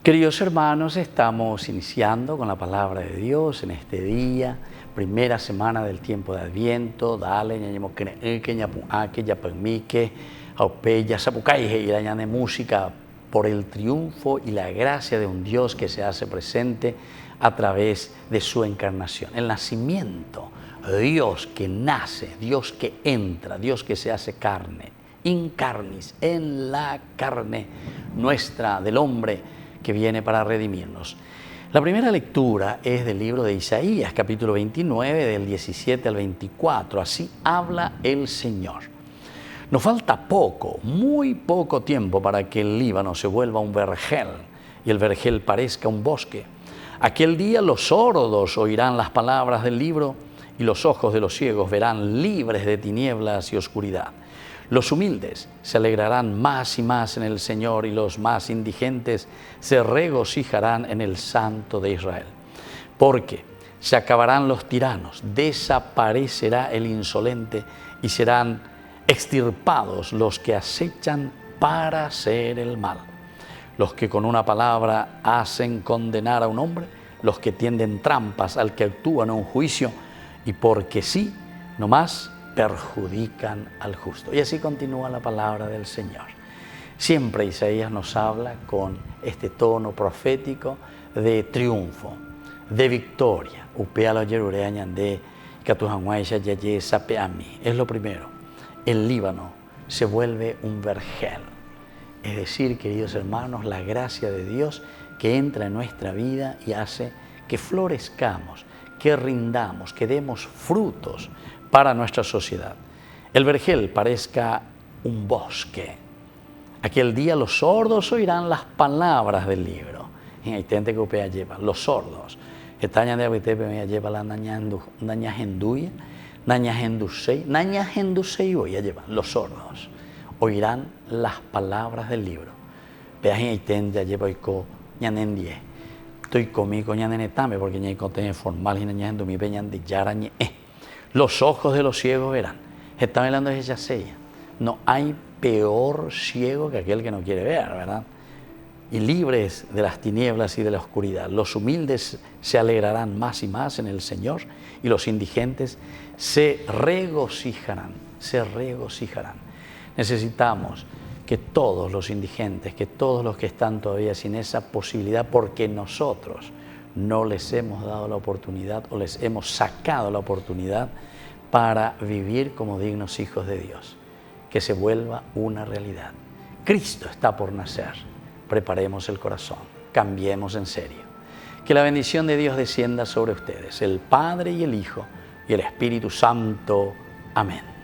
Queridos hermanos, estamos iniciando con la palabra de Dios en este día, primera semana del tiempo de Adviento. Dale, ñañemo que ñapuake, yapagmique, aupeya, sapucaije y la de música por el triunfo y la gracia de un Dios que se hace presente a través de su encarnación. El nacimiento, Dios que nace, Dios que entra, Dios que se hace carne, in carnis, en la carne nuestra del hombre, que viene para redimirnos. La primera lectura es del libro de Isaías, capítulo 29, del 17 al 24. Así habla el Señor. Nos falta poco, muy poco tiempo para que el Líbano se vuelva un vergel y el vergel parezca un bosque. Aquel día los sordos oirán las palabras del libro y los ojos de los ciegos verán libres de tinieblas y oscuridad. Los humildes se alegrarán más y más en el Señor y los más indigentes se regocijarán en el Santo de Israel. Porque se acabarán los tiranos, desaparecerá el insolente y serán extirpados los que acechan para hacer el mal. Los que con una palabra hacen condenar a un hombre, los que tienden trampas al que actúa en un juicio y porque sí, no más, perjudican al justo. Y así continúa la palabra del Señor. Siempre Isaías nos habla con este tono profético de triunfo, de victoria. Es lo primero. El Líbano se vuelve un vergel. Es decir, queridos hermanos, la gracia de Dios que entra en nuestra vida y hace que florezcamos, que rindamos, que demos frutos para nuestra sociedad. El vergel parezca un bosque. Aquel día los sordos oirán las palabras del libro. Y hay gente que upea lleva, los sordos. Estaña de abitepe me lleva la nañajenduya, nañahendusei voy a llevar. Los sordos oirán las palabras del libro. Peaje y tende lleva ico ñanendie. Estoy conmigo ñanenetame porque ñaico te formal y nañahendumi peñan de yarañe. Los ojos de los ciegos verán. Está hablando de Yasella. No hay peor ciego que aquel que no quiere ver, ¿verdad? Y libres de las tinieblas y de la oscuridad. Los humildes se alegrarán más y más en el Señor y los indigentes se regocijarán, Necesitamos que todos los indigentes, que todos los que están todavía sin esa posibilidad, porque nosotros no les hemos dado la oportunidad o les hemos sacado la oportunidad para vivir como dignos hijos de Dios, que se vuelva una realidad. Cristo está por nacer. Preparemos el corazón, cambiemos en serio. Que la bendición de Dios descienda sobre ustedes, el Padre y el Hijo y el Espíritu Santo. Amén.